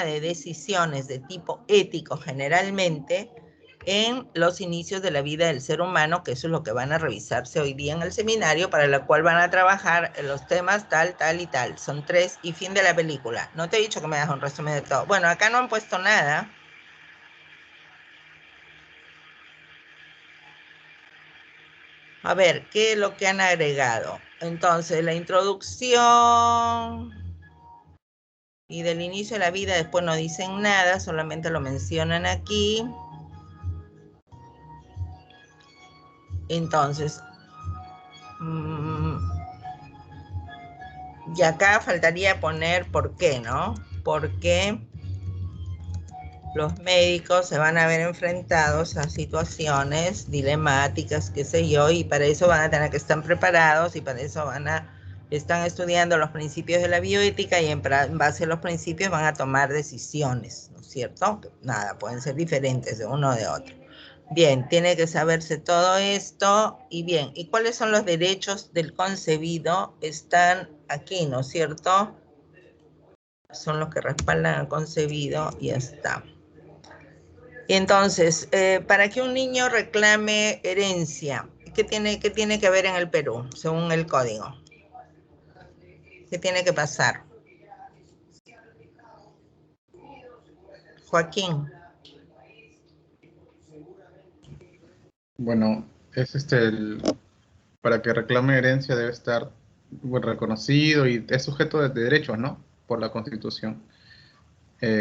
de decisiones de tipo ético generalmente en los inicios de la vida del ser humano, que eso es lo que van a revisarse hoy día en el seminario, para lo cual van a trabajar los temas tal, tal y tal. Son 3 y fin de la película. No te he dicho que me das un resumen de todo. Bueno, acá no han puesto nada. A ver, ¿qué es lo que han agregado? Entonces, la introducción y del inicio de la vida, después no dicen nada, solamente lo mencionan aquí. Entonces, y acá faltaría poner por qué, ¿no? Porque los médicos se van a ver enfrentados a situaciones dilemáticas, qué sé yo, y para eso van a tener que estar preparados y para eso están estudiando los principios de la bioética y en base a los principios van a tomar decisiones, ¿no es cierto? Nada, pueden ser diferentes de uno o de otro. Bien, tiene que saberse todo esto. Y bien, ¿y cuáles son los derechos del concebido? Están aquí, ¿no es cierto? Son los que respaldan al concebido y ya está. Entonces, para que un niño reclame herencia, ¿qué tiene que haber en el Perú, según el código? ¿Qué tiene que pasar? Joaquín. Bueno, es para que reclame herencia debe estar reconocido y es sujeto de derechos, ¿no? Por la Constitución.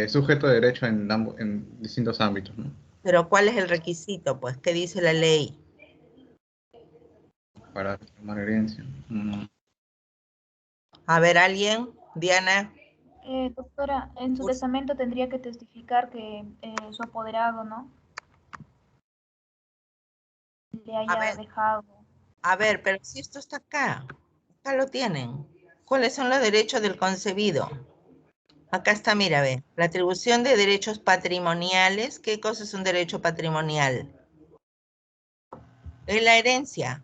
Sujeto de derecho en distintos ámbitos, ¿no? Pero ¿cuál es el requisito? Pues, ¿qué dice la ley? Para reclamar herencia. A ver, ¿alguien? Diana. Doctora, en su testamento tendría que testificar que su apoderado, ¿no? Le haya dejado. A ver, pero si esto está acá lo tienen. ¿Cuáles son los derechos del concebido? Acá está, mira, ve, la atribución de derechos patrimoniales. ¿Qué cosa es un derecho patrimonial? Es la herencia.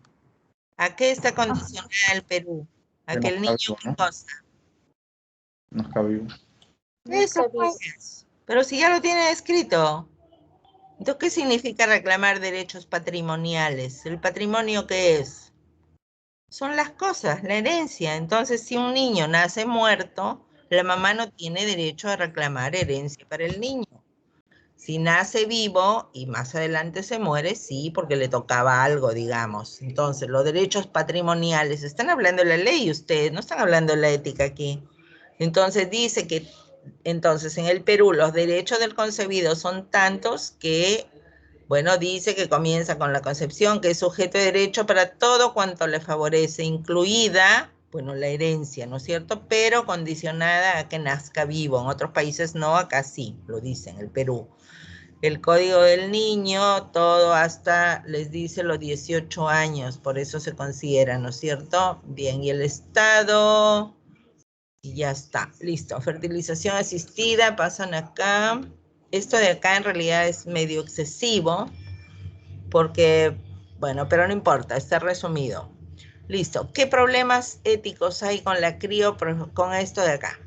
¿A qué está condicionada el Perú? A Que que no el está niño, vivo, ¿qué ¿no? cosa? No está vivo. Eso pues. Pero si ya lo tiene escrito. Entonces, ¿qué significa reclamar derechos patrimoniales? ¿El patrimonio qué es? Son las cosas, la herencia. Entonces, si un niño nace muerto, la mamá no tiene derecho a reclamar herencia para el niño. Si nace vivo y más adelante se muere, sí, porque le tocaba algo, digamos. Entonces, los derechos patrimoniales, están hablando de la ley ustedes, no están hablando de la ética aquí. Entonces, dice que, entonces, en el Perú los derechos del concebido son tantos que, bueno, dice que comienza con la concepción, que es sujeto de derecho para todo cuanto le favorece, incluida, bueno, la herencia, ¿no es cierto? Pero condicionada a que nazca vivo. En otros países no, acá sí, lo dice en el Perú. El código del niño, todo hasta, les dice, los 18 años, por eso se considera, ¿no es cierto? Bien, y el Estado, y ya está, listo. Fertilización asistida, pasan acá. Esto de acá en realidad es medio excesivo, porque, bueno, pero no importa, está resumido. Listo. ¿Qué problemas éticos hay con la con esto de acá?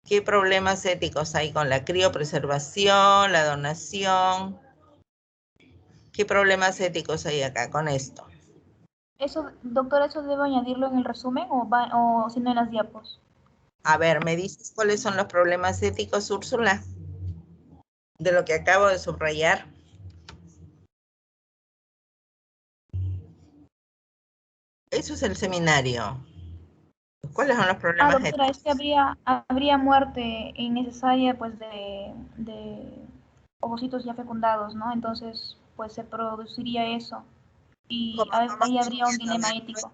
¿Qué problemas éticos hay con la criopreservación, la donación? ¿Qué problemas éticos hay acá con esto? Eso, doctora, ¿eso debo añadirlo en el resumen o si no en las diapos? A ver, ¿me dices cuáles son los problemas éticos, Úrsula? De lo que acabo de subrayar. Eso es el seminario. ¿Cuáles son los problemas Doctora, éticos? es que habría muerte innecesaria pues de ovocitos ya fecundados, ¿no? Entonces, pues se produciría eso y ¿Cómo? ahí No habría un entiendo, dilema ético.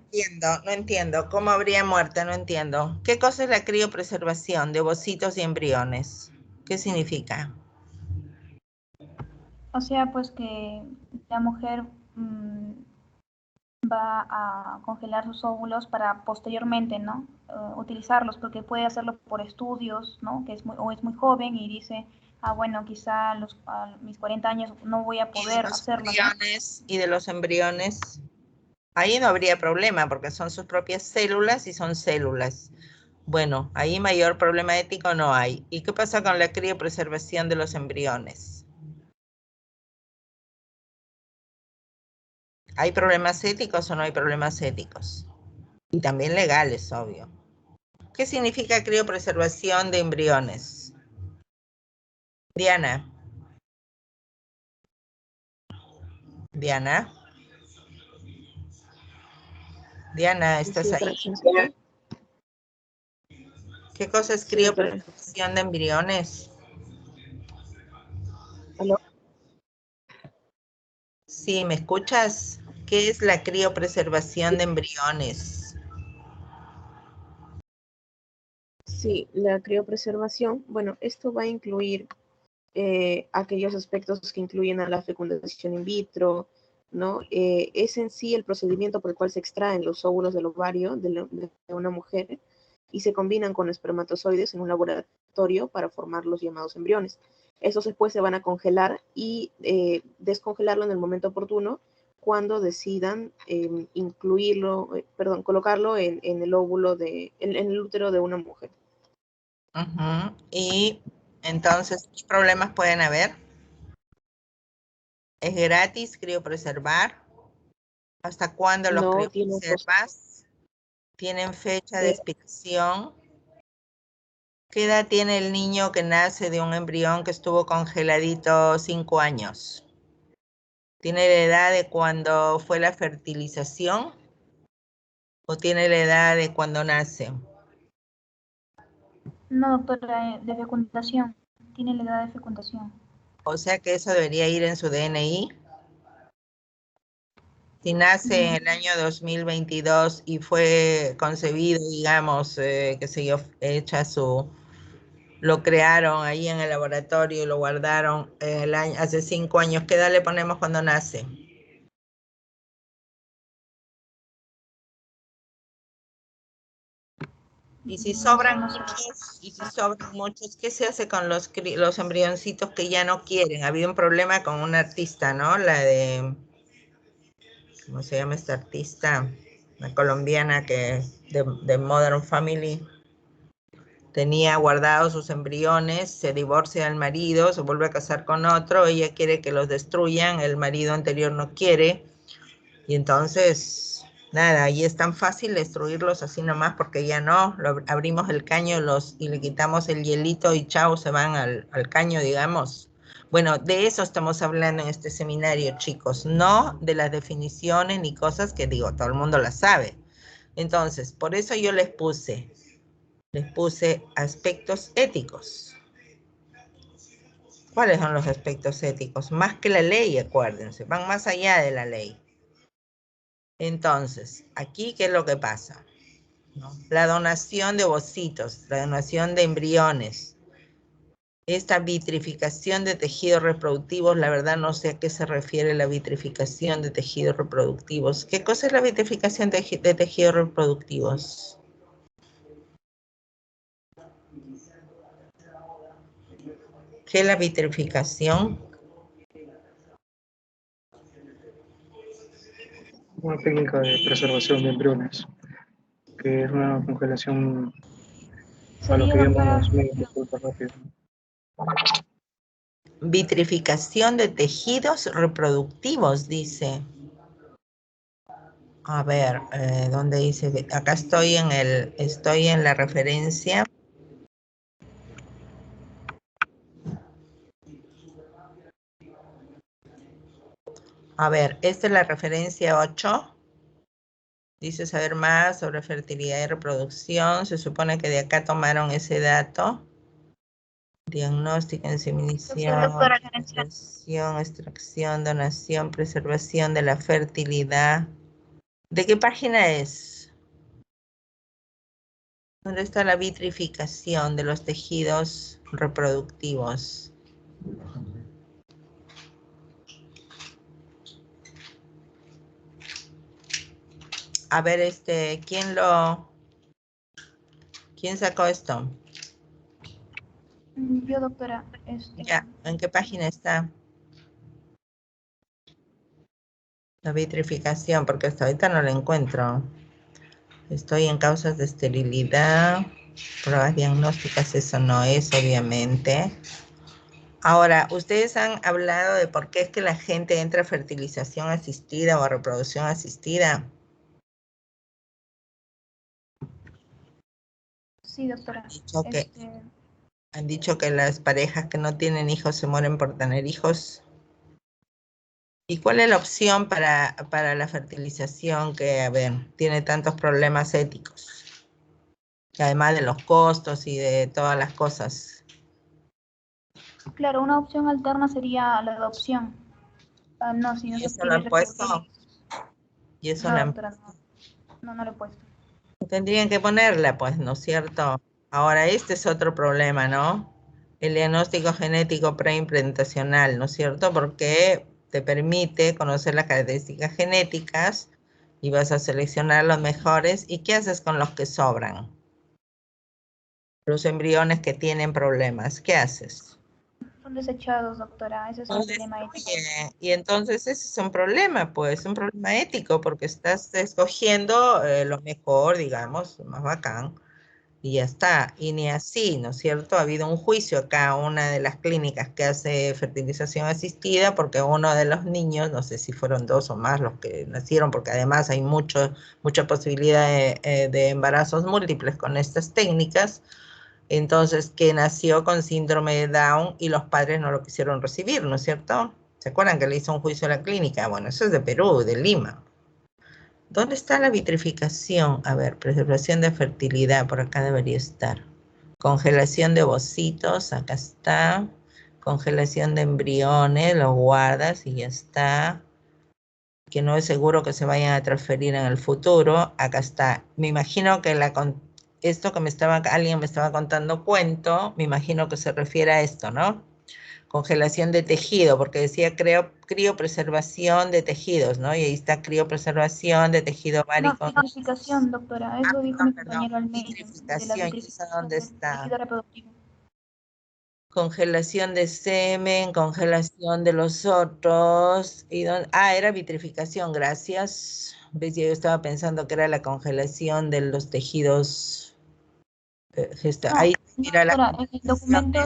no entiendo. ¿Cómo habría muerte? No entiendo. ¿Qué cosa es la criopreservación de ovocitos y embriones? ¿Qué significa? O sea, pues que la mujer va a congelar sus óvulos para posteriormente, ¿no? Utilizarlos, porque puede hacerlo por estudios, ¿no? Que o es muy joven y dice, bueno, quizá a mis 40 años no voy a poder hacerlo, ¿no? Y de los embriones, ahí no habría problema porque son sus propias células y son células. Bueno, ahí mayor problema ético no hay. ¿Y qué pasa con la criopreservación de los embriones? ¿Hay problemas éticos o no hay problemas éticos? Y también legales, obvio. ¿Qué significa criopreservación de embriones? Diana. Diana. Diana, ¿estás ahí? ¿Qué cosa es criopreservación de embriones? ¿Aló? Sí, ¿me escuchas? ¿Qué es la criopreservación de embriones? Sí, la criopreservación, bueno, esto va a incluir aquellos aspectos que incluyen a la fecundación in vitro, ¿no? Es en sí el procedimiento por el cual se extraen los óvulos del ovario de una mujer y se combinan con espermatozoides en un laboratorio para formar los llamados embriones. Estos después se van a congelar y descongelarlo en el momento oportuno cuando decidan colocarlo en el óvulo en el útero de una mujer. Y entonces, ¿qué problemas pueden haber? ¿Es gratis criopreservar? ¿Hasta cuándo los No tiene criopreservas? ¿Tienen fecha de expiración? ¿Qué edad tiene el niño que nace de un embrión que estuvo congeladito 5 años? ¿Tiene la edad de cuando fue la fertilización? ¿O tiene la edad de cuando nace? No, doctora, de fecundación. Tiene la edad de fecundación. O sea que eso debería ir en su DNI. Si nace en el año 2022 y fue concebido, digamos, qué sé yo, lo crearon ahí en el laboratorio y lo guardaron hace 5 años, ¿qué edad le ponemos cuando nace? Y si sobran muchos, ¿qué se hace con los embrioncitos que ya no quieren? Había un problema con una artista, ¿no? ¿Cómo se llama esta artista? Una colombiana de Modern Family. Tenía guardados sus embriones, se divorcia del marido, se vuelve a casar con otro, ella quiere que los destruyan, el marido anterior no quiere, y entonces, nada, ahí es tan fácil destruirlos así nomás, porque ya no, abrimos el caño y le quitamos el hielito y chao, se van al caño, digamos. Bueno, de eso estamos hablando en este seminario, chicos, no de las definiciones ni cosas que digo, todo el mundo las sabe. Entonces, por eso yo les puse aspectos éticos. ¿Cuáles son los aspectos éticos? Más que la ley, acuérdense, van más allá de la ley. Entonces, aquí, ¿qué es lo que pasa? ¿No? La donación de ovocitos, la donación de embriones, esta vitrificación de tejidos reproductivos, la verdad no sé a qué se refiere la vitrificación de tejidos reproductivos. ¿Qué cosa es la vitrificación de tejidos reproductivos? ¿Qué es la vitrificación? Una técnica de preservación de embriones, que es una congelación a lo que llamamos médicos ultra rápido. Vitrificación de tejidos reproductivos, dice. A ver, ¿dónde dice? Acá estoy en la referencia. A ver, esta es la referencia 8. Dice saber más sobre fertilidad y reproducción. Se supone que de acá tomaron ese dato. Diagnóstico, inseminación, extracción, donación, preservación de la fertilidad. ¿De qué página es? ¿Dónde está la vitrificación de los tejidos reproductivos? A ver, ¿quién sacó esto? Yo, doctora. Ya, ¿en qué página está? La vitrificación, porque hasta ahorita no la encuentro. Estoy en causas de esterilidad. Pruebas diagnósticas, eso no es, obviamente. Ahora, ¿ustedes han hablado de por qué es que la gente entra a fertilización asistida o a reproducción asistida? Sí, doctora. Han dicho que las parejas que no tienen hijos se mueren por tener hijos. ¿Y cuál es la opción para la fertilización que, a ver, tiene tantos problemas éticos? Además de los costos y de todas las cosas. Claro, una opción alterna sería la adopción. No, si no se quiere reproducir. ¿Y eso No, la han doctora, no lo he puesto. Tendrían que ponerla, pues, ¿no es cierto? Ahora, este es otro problema, ¿no? El diagnóstico genético preimplantacional, ¿no es cierto? Porque te permite conocer las características genéticas y vas a seleccionar los mejores. ¿Y qué haces con los que sobran? Los embriones que tienen problemas, ¿qué haces? Son desechados, doctora, ese es un dilema ético. Y entonces ese es un problema, pues, un problema ético, porque estás escogiendo lo mejor, digamos, lo más bacán, y ya está. Y ni así, ¿no es cierto? Ha habido un juicio acá, una de las clínicas que hace fertilización asistida, porque uno de los niños, no sé si fueron 2 o más los que nacieron, porque además hay mucha posibilidad de embarazos múltiples con estas técnicas. Entonces, que nació con síndrome de Down y los padres no lo quisieron recibir, ¿no es cierto? ¿Se acuerdan que le hizo un juicio a la clínica? Bueno, eso es de Perú, de Lima. ¿Dónde está la vitrificación? A ver, preservación de fertilidad, por acá debería estar. Congelación de ovocitos, acá está. Congelación de embriones, los guardas y ya está. Que no es seguro que se vayan a transferir en el futuro, acá está. Me imagino que esto que alguien me estaba contando cuento, me imagino que se refiere a esto, ¿no? Congelación de tejido, porque decía criopreservación de tejidos, ¿no? Y ahí está criopreservación de tejido ovárico. No, vitrificación, doctora, eso dijo mi compañero al medio. Vitrificación, ¿y eso dónde está? Tejido reproductivo. Congelación de semen, congelación de los otros. Era vitrificación, gracias. ¿Ves? Yo estaba pensando que era la congelación de los tejidos. Ahí mira la en el documento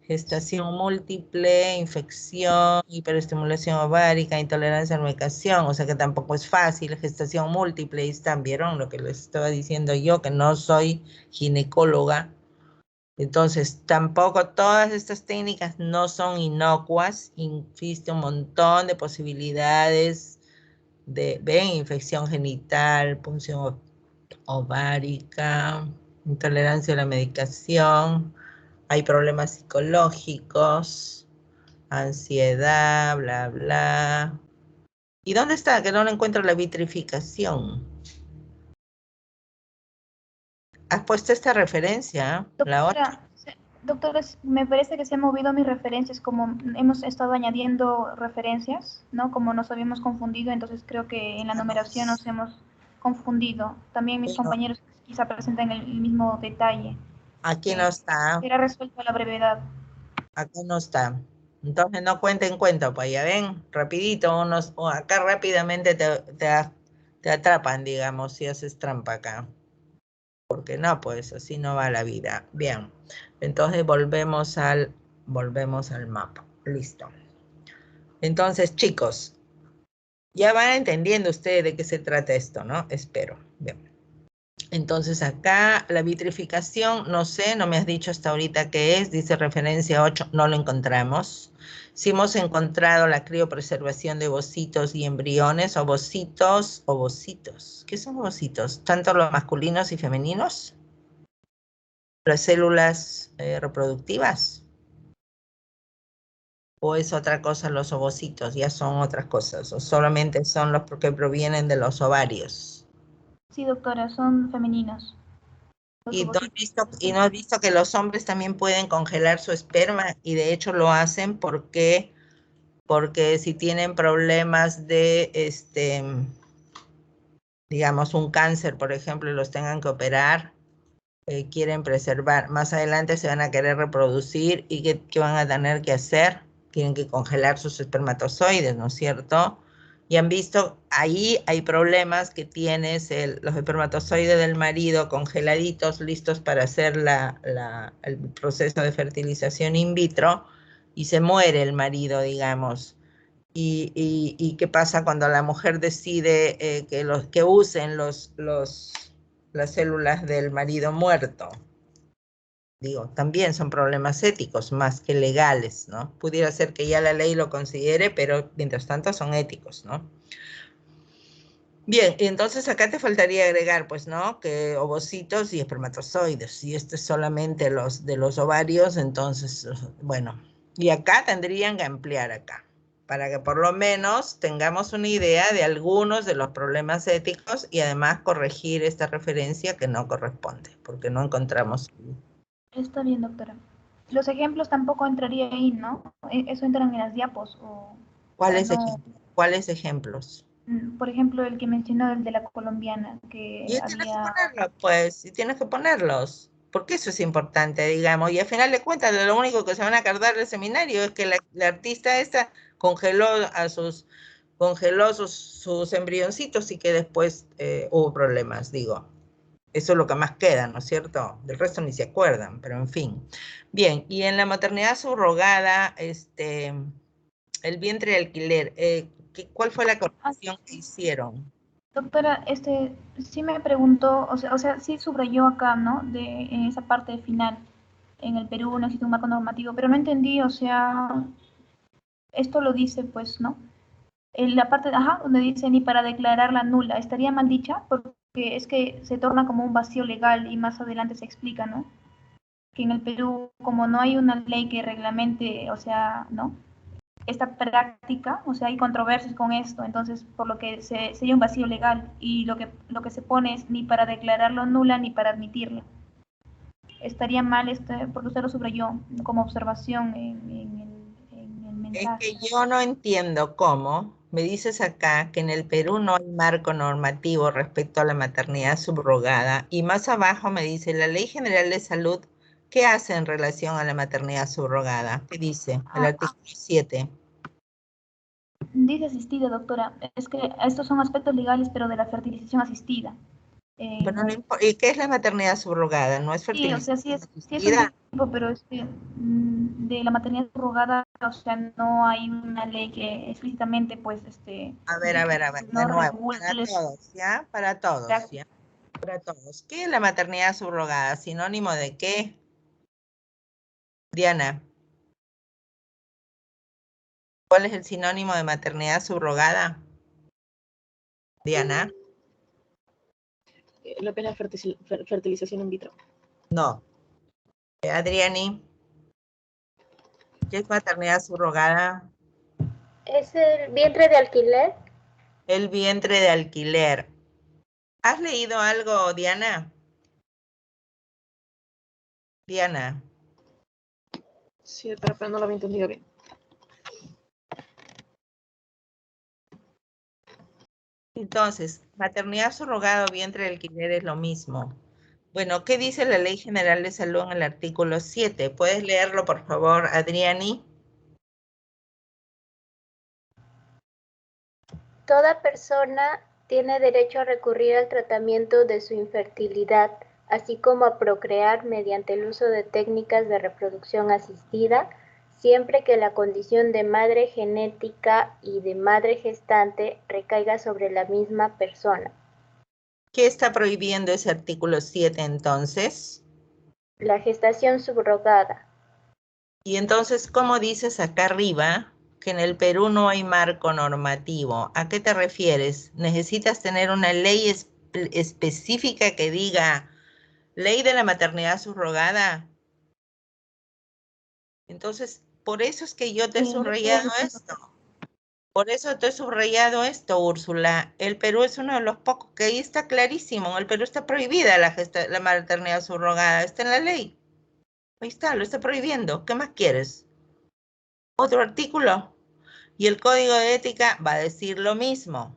gestación múltiple, infección, hiperestimulación ovárica, intolerancia a la medicación, o sea que tampoco es fácil, gestación múltiple, ahí están, ¿vieron lo que les estaba diciendo yo, que no soy ginecóloga? Entonces, tampoco todas estas técnicas no son inocuas, existe un montón de posibilidades de, ven, infección genital, punción ovárica, intolerancia a la medicación, hay problemas psicológicos, ansiedad, bla, bla. ¿Y dónde está? Que no encuentro la vitrificación. ¿Has puesto esta referencia? La otra. Doctora, me parece que se han movido mis referencias, como hemos estado añadiendo referencias, ¿no? Como nos habíamos confundido, entonces creo que en la numeración nos hemos confundido. También mis compañeros quizá presentan el mismo detalle. Aquí no está. Será resuelto a la brevedad. Aquí no está. Entonces no cuenten cuento, pues ya ven, rapidito, acá rápidamente te atrapan, digamos, si haces trampa acá. Porque no, pues así no va la vida. Bien, entonces volvemos al mapa. Listo. Entonces, chicos, ya van entendiendo ustedes de qué se trata esto, ¿no? Espero. Bien. Entonces acá la vitrificación, no sé, no me has dicho hasta ahorita qué es, dice referencia 8, no lo encontramos. Si hemos encontrado la criopreservación de ovocitos y embriones, ovocitos, ¿qué son ovocitos? ¿Tanto los masculinos y femeninos? ¿Las células reproductivas? ¿O es otra cosa los ovocitos? Ya son otras cosas, o solamente son los que provienen de los ovarios. Sí, doctora, son femeninos. ¿Y no has visto que los hombres también pueden congelar su esperma? Y de hecho lo hacen porque si tienen problemas de, digamos, un cáncer, por ejemplo, y los tengan que operar, quieren preservar. Más adelante se van a querer reproducir y ¿qué van a tener que hacer? Tienen que congelar sus espermatozoides, ¿no es cierto? Y han visto, ahí hay problemas que tienes los espermatozoides del marido congeladitos, listos para hacer el proceso de fertilización in vitro, y se muere el marido, digamos. ¿Y qué pasa cuando la mujer decide que usen las células del marido muerto? Digo, también son problemas éticos más que legales, ¿no? Pudiera ser que ya la ley lo considere, pero mientras tanto son éticos, ¿no? Bien, y entonces acá te faltaría agregar, pues, ¿no? Que ovocitos y espermatozoides. Si este es solamente de los ovarios, entonces, bueno. Y acá tendrían que ampliar acá, para que por lo menos tengamos una idea de algunos de los problemas éticos y además corregir esta referencia que no corresponde, porque no encontramos. Está bien, doctora. Los ejemplos tampoco entraría ahí, ¿no? Eso entran en las diapos. ¿Cuáles ejemplos? Por ejemplo, el que mencionó, el de la colombiana, que Y tienes que ponerlos, pues, y tienes que ponerlos, porque eso es importante, digamos, y al final de cuentas lo único que se van a acordar del seminario es que la artista esta congeló sus embrioncitos y que después hubo problemas, digo. Eso es lo que más queda, ¿no es cierto? Del resto ni se acuerdan, pero en fin. Bien, y en la maternidad subrogada, el vientre de alquiler, ¿cuál fue la corrección que hicieron? Doctora, sí me preguntó, o sea, sí subrayó acá, ¿no? En esa parte final, en el Perú no existe un marco normativo, pero no entendí, o sea, esto lo dice, pues, ¿no? En la parte, donde dice ni para declararla nula, estaría mal dicha, porque es que se torna como un vacío legal y más adelante se explica, ¿no? Que en el Perú, como no hay una ley que reglamente, o sea, ¿no? Esta práctica, o sea, hay controversias con esto, entonces por lo que sería un vacío legal y lo que se pone es ni para declararlo nula ni para admitirlo. Estaría mal porque usted lo subrayó como observación en el mensaje. Es que yo no entiendo cómo me dices acá que en el Perú no hay marco normativo respecto a la maternidad subrogada y más abajo me dice la Ley General de Salud, ¿qué hace en relación a la maternidad subrogada? ¿Qué dice? El artículo 7. Dice asistida, doctora. Es que estos son aspectos legales, pero de la fertilización asistida. Pero ¿y qué es la maternidad subrogada? ¿No es Sí, o sea, fertilización sí es un asistida? tipo, pero es que de la maternidad subrogada, o sea, no hay una ley que explícitamente, pues, A ver, de no nuevo, regule. para todos, ¿ya? Para todos, ¿ya? Para todos. ¿Qué es la maternidad subrogada? ¿Sinónimo de qué? Diana. ¿Cuál es el sinónimo de maternidad subrogada? Diana. Lo que es la fertilización in vitro. No. Adriani. ¿Qué es maternidad subrogada? ¿Es el vientre de alquiler? El vientre de alquiler. ¿Has leído algo, Diana? Diana. Sí, pero no lo había entendido bien. Entonces, maternidad subrogada o vientre de alquiler es lo mismo. Bueno, ¿qué dice la Ley General de Salud en el artículo 7? ¿Puedes leerlo, por favor, Adriani? Toda persona tiene derecho a recurrir al tratamiento de su infertilidad, así como a procrear mediante el uso de técnicas de reproducción asistida, siempre que la condición de madre genética y de madre gestante recaiga sobre la misma persona. ¿Qué está prohibiendo ese artículo 7 entonces? La gestación subrogada. Y entonces, ¿cómo dices acá arriba que en el Perú no hay marco normativo? ¿A qué te refieres? ¿Necesitas tener una ley específica que diga ley de la maternidad subrogada? Entonces, por eso es que yo te he subrayado esto. Por eso te he subrayado esto, Úrsula. El Perú es uno de los pocos que ahí está clarísimo. En el Perú está prohibida la maternidad subrogada. Está en la ley. Ahí está, lo está prohibiendo. ¿Qué más quieres? Otro artículo. Y el código de ética va a decir lo mismo.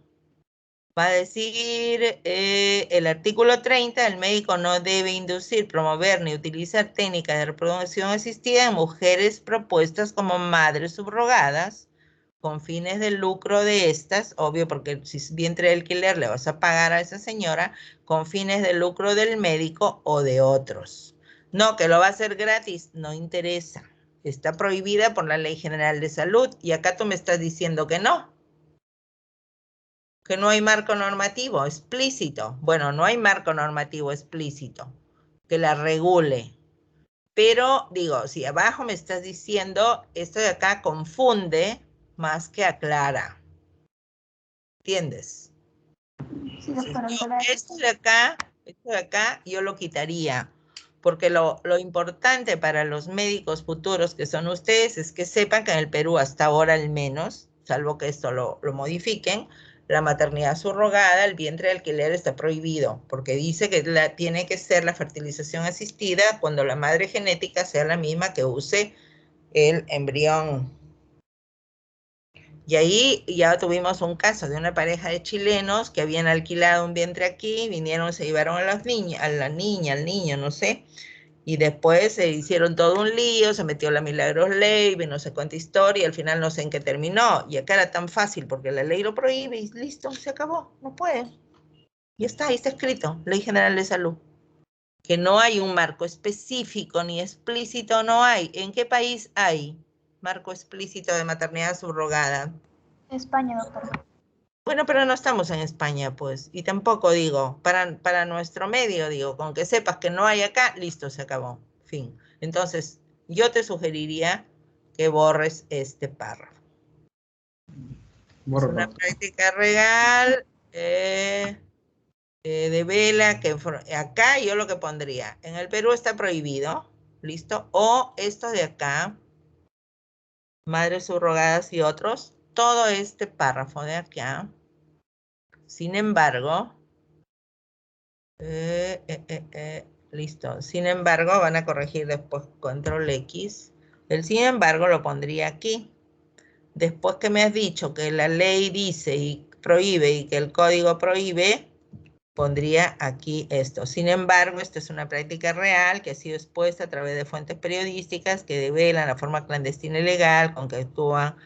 Va a decir el artículo 30, el médico no debe inducir, promover ni utilizar técnicas de reproducción asistida en mujeres propuestas como madres subrogadas con fines de lucro de estas, obvio, porque si es vientre de alquiler le vas a pagar a esa señora, con fines de lucro del médico o de otros. No, que lo va a hacer gratis, no interesa. Está prohibida por la Ley General de Salud y acá tú me estás diciendo que no hay marco normativo explícito. Bueno, no hay marco normativo explícito que la regule. Pero digo, si abajo me estás diciendo, esto de acá confunde más que aclara. ¿Entiendes? Sí, doctora, Esto de acá, yo lo quitaría. Porque lo importante para los médicos futuros que son ustedes es que sepan que en el Perú, hasta ahora al menos, salvo que esto lo modifiquen, la maternidad subrogada, el vientre de alquiler está prohibido, porque dice que tiene que ser la fertilización asistida cuando la madre genética sea la misma que use el embrión. Y ahí ya tuvimos un caso de una pareja de chilenos que habían alquilado un vientre aquí, vinieron, se llevaron a las niñas, a la niña, al niño, no sé, y después se hicieron todo un lío, se metió la Milagros Ley, no sé cuánta historia, y al final no sé en qué terminó. Y acá era tan fácil porque la ley lo prohíbe y listo, se acabó, no puede. Y está, ahí está escrito, Ley General de Salud. Que no hay un marco específico ni explícito, no hay. ¿En qué país hay marco explícito de maternidad subrogada? España, doctora. Bueno, pero no estamos en España, pues. Y tampoco digo, para nuestro medio, digo, con que sepas que no hay acá, listo, se acabó. Fin. Entonces, yo te sugeriría que borres este párrafo. Es una práctica real de vela que acá yo lo que pondría, en el Perú está prohibido, ¿listo? O esto de acá, madres subrogadas y otros, todo este párrafo de acá. Sin embargo, listo. Sin embargo, van a corregir después control X. El sin embargo lo pondría aquí. Después que me has dicho que la ley dice y prohíbe y que el código prohíbe, pondría aquí esto. Sin embargo, esta es una práctica real que ha sido expuesta a través de fuentes periodísticas que develan la forma clandestina y legal con que actúan.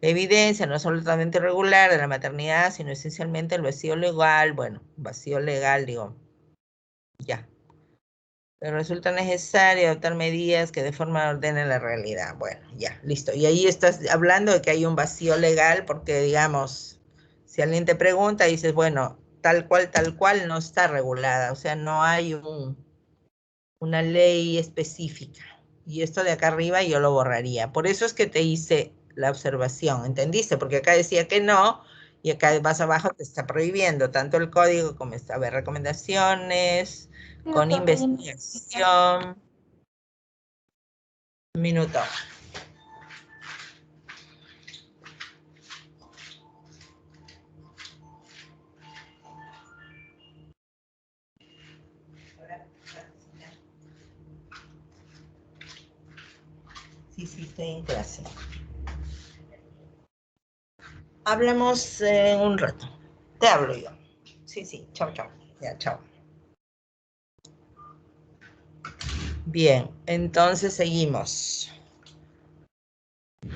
Evidencia no absolutamente irregular de la maternidad, sino esencialmente el vacío legal. Bueno, vacío legal, digo, ya. Pero resulta necesario adoptar medidas que de forma ordenen la realidad. Bueno, ya, listo. Y ahí estás hablando de que hay un vacío legal porque, digamos, si alguien te pregunta, dices, bueno, tal cual no está regulada. O sea, no hay una ley específica. Y esto de acá arriba yo lo borraría. Por eso es que te hice la observación, ¿entendiste? Porque acá decía que no, y acá más abajo te está prohibiendo tanto el código como a ver, recomendaciones, Sí, con doctor, investigación. Un minuto. Sí, estoy en clase. Hablamos en un rato. Te hablo yo. Sí, chao. Ya, chao. Bien, entonces seguimos.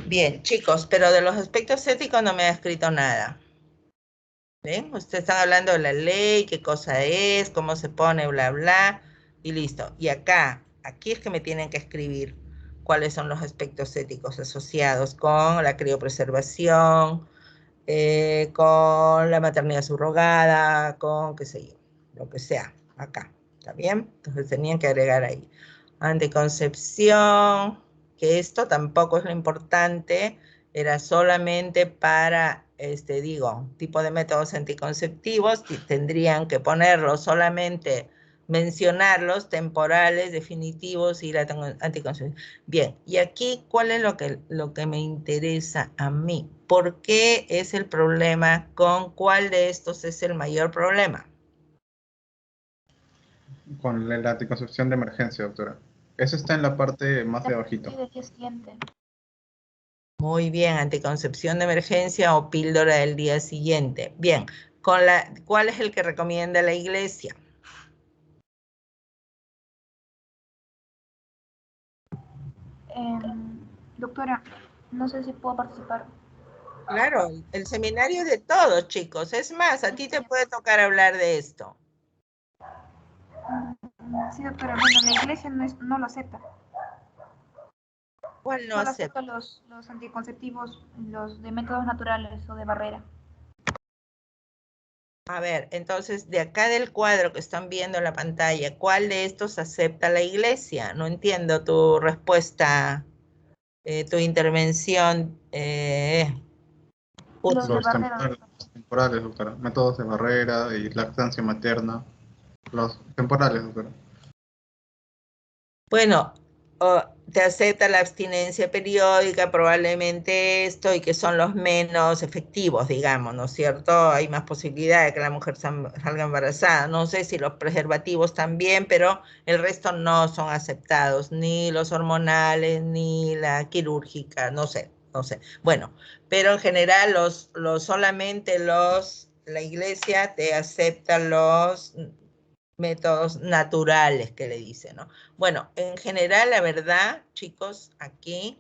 Bien, chicos, pero de los aspectos éticos no me ha escrito nada. ¿Ven? Ustedes están hablando de la ley, qué cosa es, cómo se pone, bla, bla, y listo. Y aquí es que me tienen que escribir cuáles son los aspectos éticos asociados con la criopreservación, con la maternidad subrogada, con qué sé yo, lo que sea, acá. ¿Está bien? Entonces tenían que agregar ahí. Anticoncepción, que esto tampoco es lo importante, era solamente para, tipo de métodos anticonceptivos, y tendrían que ponerlo solamente, mencionarlos, temporales, definitivos y la anticoncepción. Bien, y aquí, ¿cuál es lo que me interesa a mí? ¿Por qué es el problema? ¿Con cuál de estos es el mayor problema? Con la anticoncepción de emergencia, doctora. Eso está en la parte más de abajito. Sí, del día siguiente. Muy bien, anticoncepción de emergencia o píldora del día siguiente. Bien, ¿cuál es el que recomienda la iglesia? Doctora, no sé si puedo participar. Claro, el seminario es de todos, chicos. Es más, a ti te puede tocar hablar de esto. Sí, pero bueno, la iglesia no lo acepta. ¿Cuál no Solo acepta? acepta los anticonceptivos, los de métodos naturales o de barrera. A ver, entonces, de acá del cuadro que están viendo en la pantalla, ¿cuál de estos acepta la iglesia? No entiendo tu respuesta, tu intervención. Los de Los barrera. temporales, doctora. Métodos de barrera y lactancia materna. Los temporales, doctora. Bueno, te acepta la abstinencia periódica, probablemente esto, y que son los menos efectivos, digamos, ¿no es cierto? Hay más posibilidad de que la mujer salga embarazada. No sé si los preservativos también, pero el resto no son aceptados, ni los hormonales, ni la quirúrgica, no sé, no sé. Bueno, pero en general solamente la iglesia te acepta los métodos naturales que le dicen, ¿no? Bueno, en general, la verdad, chicos, aquí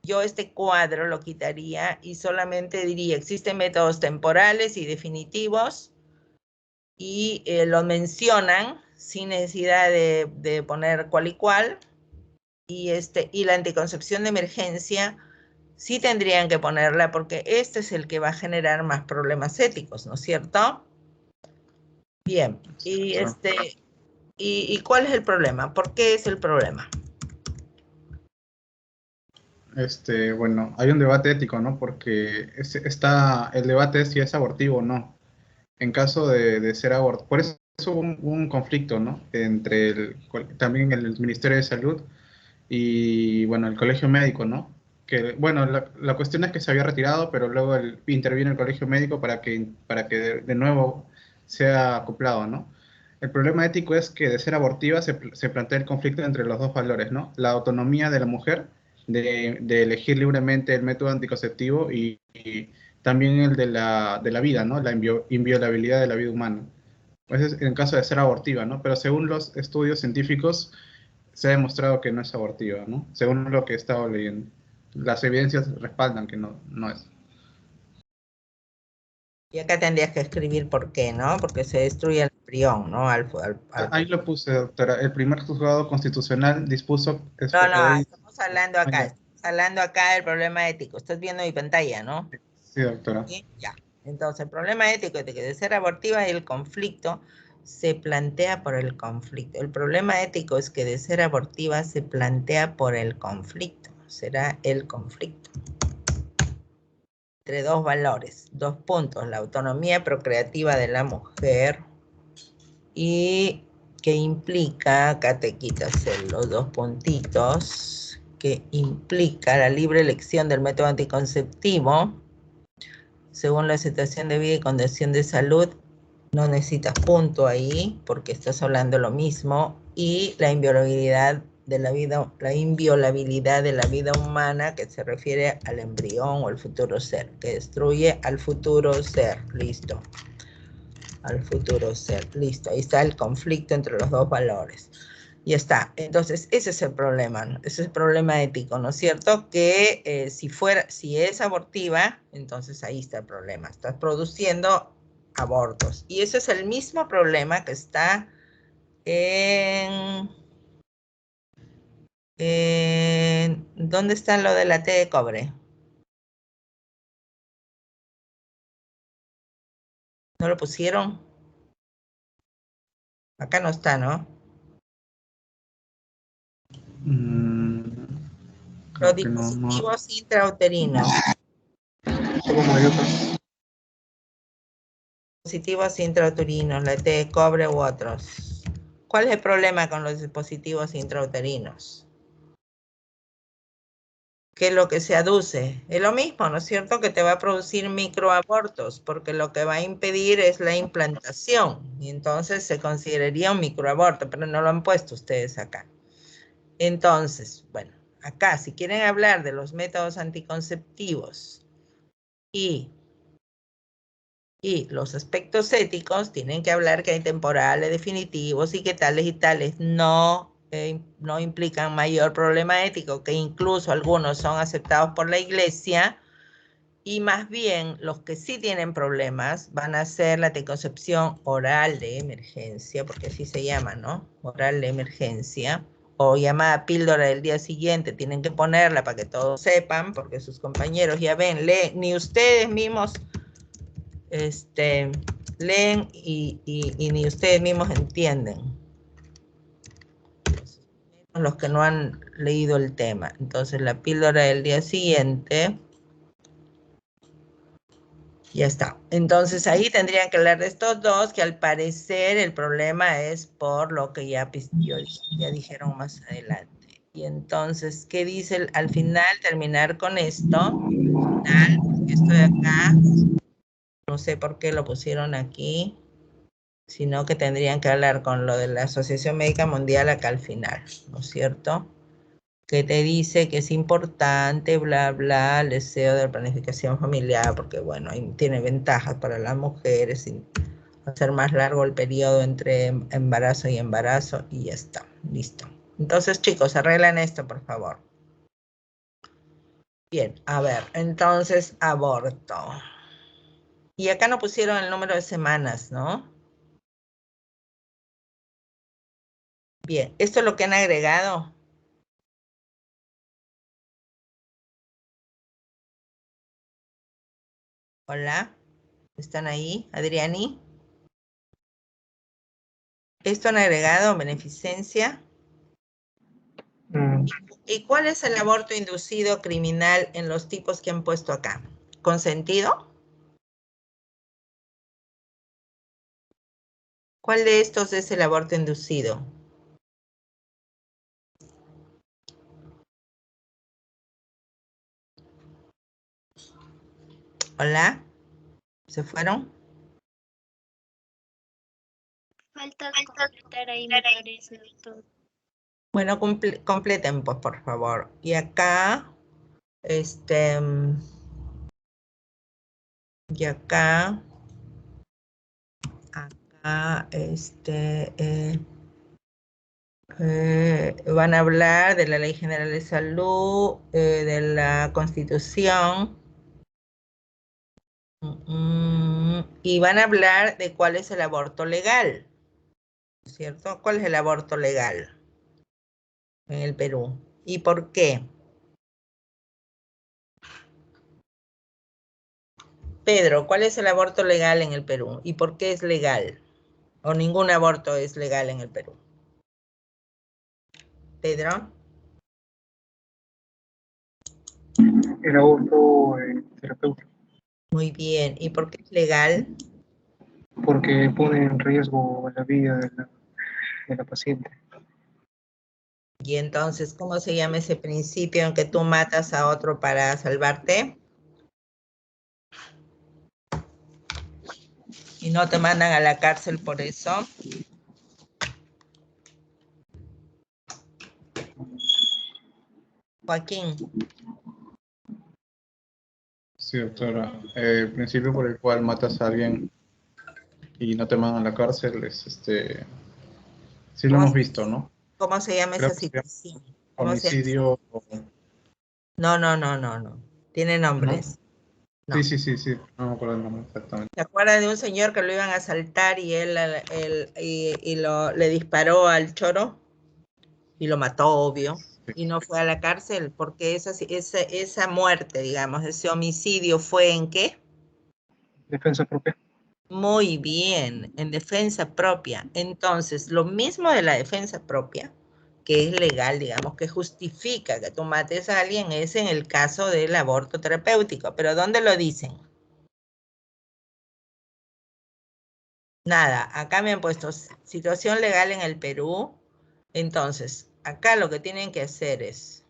yo este cuadro lo quitaría y solamente diría, existen métodos temporales y definitivos y lo mencionan sin necesidad de poner cual y cual, y la anticoncepción de emergencia sí tendrían que ponerla porque este es el que va a generar más problemas éticos, ¿no es cierto? Bien, y ¿Y cuál es el problema? ¿Por qué es el problema? Bueno, hay un debate ético, ¿no? Porque el debate es si es abortivo o no. En caso de ser aborto, por eso hubo un conflicto, ¿no? También el Ministerio de Salud y, bueno, el Colegio Médico, ¿no? Que, bueno, la cuestión es que se había retirado, pero luego interviene el Colegio Médico para que de nuevo sea acoplado, ¿no? El problema ético es que de ser abortiva se plantea el conflicto entre los dos valores, ¿no? La autonomía de la mujer de elegir libremente el método anticonceptivo y también el de la vida, ¿no? La inviolabilidad de la vida humana. Ese es en caso de ser abortiva, ¿no? Pero según los estudios científicos se ha demostrado que no es abortiva, ¿no? Según lo que he estado leyendo. Las evidencias respaldan que no es. Y acá tendrías que escribir por qué, ¿no? Porque se destruye el embrión, ¿no? Ahí lo puse, doctora. El primer juzgado constitucional dispuso... No, estamos hablando acá del problema ético. Estás viendo mi pantalla, ¿no? Sí, doctora. ¿Sí? Ya. Entonces, el problema ético de que de ser abortiva y el conflicto se plantea por el conflicto. El problema ético es que de ser abortiva se plantea por el conflicto. Será el conflicto entre dos valores, 2 puntos, la autonomía procreativa de la mujer y que implica, acá te quitas los 2 puntitos, que implica la libre elección del método anticonceptivo según la situación de vida y condición de salud. No necesitas punto ahí porque estás hablando lo mismo, y la inviolabilidad de la vida humana, que se refiere al embrión o al futuro ser, que destruye al futuro ser. Listo. Al futuro ser. Listo. Ahí está el conflicto entre los dos valores. Ya está. Entonces, ese es el problema, ¿no? Ese es el problema ético, ¿no es cierto? Que si es abortiva, entonces ahí está el problema. Estás produciendo abortos. Y ese es el mismo problema que está ¿dónde está lo de la T de cobre? ¿No lo pusieron? Acá no está, ¿no? Los Creo que no. dispositivos intrauterinos. ¿Cómo hay otro? Dispositivos intrauterinos, la T de cobre u otros. ¿Cuál es el problema con los dispositivos intrauterinos? ¿Qué es lo que se aduce? Es lo mismo, ¿no es cierto? Que te va a producir microabortos, porque lo que va a impedir es la implantación, y entonces se consideraría un microaborto, pero no lo han puesto ustedes acá. Entonces, bueno, acá si quieren hablar de los métodos anticonceptivos y los aspectos éticos, tienen que hablar que hay temporales, definitivos y que tales y tales no implican mayor problema ético, que incluso algunos son aceptados por la iglesia Y más bien, los que sí tienen problemas van a hacer la anticoncepción oral de emergencia, porque así se llama, ¿no? Oral de emergencia, o llamada píldora del día siguiente. Tienen que ponerla para que todos sepan, porque sus compañeros ya ven, leen, ni ustedes mismos leen y ni ustedes mismos entienden. Los que no han leído el tema. Entonces, la píldora del día siguiente... Ya está. Entonces ahí tendrían que hablar de estos dos, que al parecer el problema es por lo que ya dijeron más adelante. Y entonces, ¿qué dice al final? Terminar con esto. Final, porque esto de acá, no sé por qué lo pusieron aquí, sino que tendrían que hablar con lo de la Asociación Médica Mundial acá al final, ¿no es cierto? Que te dice que es importante, bla, bla, el deseo de la planificación familiar, porque, bueno, tiene ventajas para las mujeres, y hacer más largo el periodo entre embarazo y embarazo, y ya está, listo. Entonces, chicos, arreglan esto, por favor. Bien, a ver, entonces, aborto. Y acá no pusieron el número de semanas, ¿no? Bien, ¿esto es lo que han agregado? Hola, ¿están ahí? Adriani. ¿Esto han agregado beneficencia? ¿Y cuál es el aborto inducido criminal en los tipos que han puesto acá? ¿Consentido? ¿Cuál de estos es el aborto inducido? ¿Hola? ¿Se fueron? Falta completar ahí, me parece, doctor. Bueno, completen, pues, por favor. Y acá, y acá, van a hablar de la Ley General de Salud, de la Constitución, y van a hablar de cuál es el aborto legal, ¿cierto? ¿Cuál es el aborto legal en el Perú? ¿Y por qué? Pedro, ¿cuál es el aborto legal en el Perú? ¿Y por qué es legal? ¿O ningún aborto es legal en el Perú? Pedro. El aborto terapéutico, Muy bien. ¿Y por qué es legal? porque pone en riesgo la vida de la paciente. Y entonces, ¿cómo se llama ese principio en que tú matas a otro para salvarte? Y no te mandan a la cárcel por eso. Joaquín. Sí, doctora. El principio por el cual matas a alguien y no te mandan a la cárcel es sí lo hemos visto, ¿no? ¿Cómo se llama Creo esa que se llama situación? ¿Cómo se llama? homicidio. No. Tiene ¿No? nombres. No. Sí. No me acuerdo el nombre exactamente. ¿Se acuerda de un señor que lo iban a asaltar y él le disparó al choro? Y lo mató, obvio. Sí. Y no fue a la cárcel porque esa muerte, digamos, ese homicidio fue ¿en qué? Defensa propia. Muy bien, en defensa propia. Entonces, lo mismo de la defensa propia, que es legal, digamos, que justifica que tú mates a alguien, es en el caso del aborto terapéutico. ¿Pero dónde lo dicen? Nada, acá me han puesto situación legal en el Perú. Entonces, acá lo que tienen que hacer es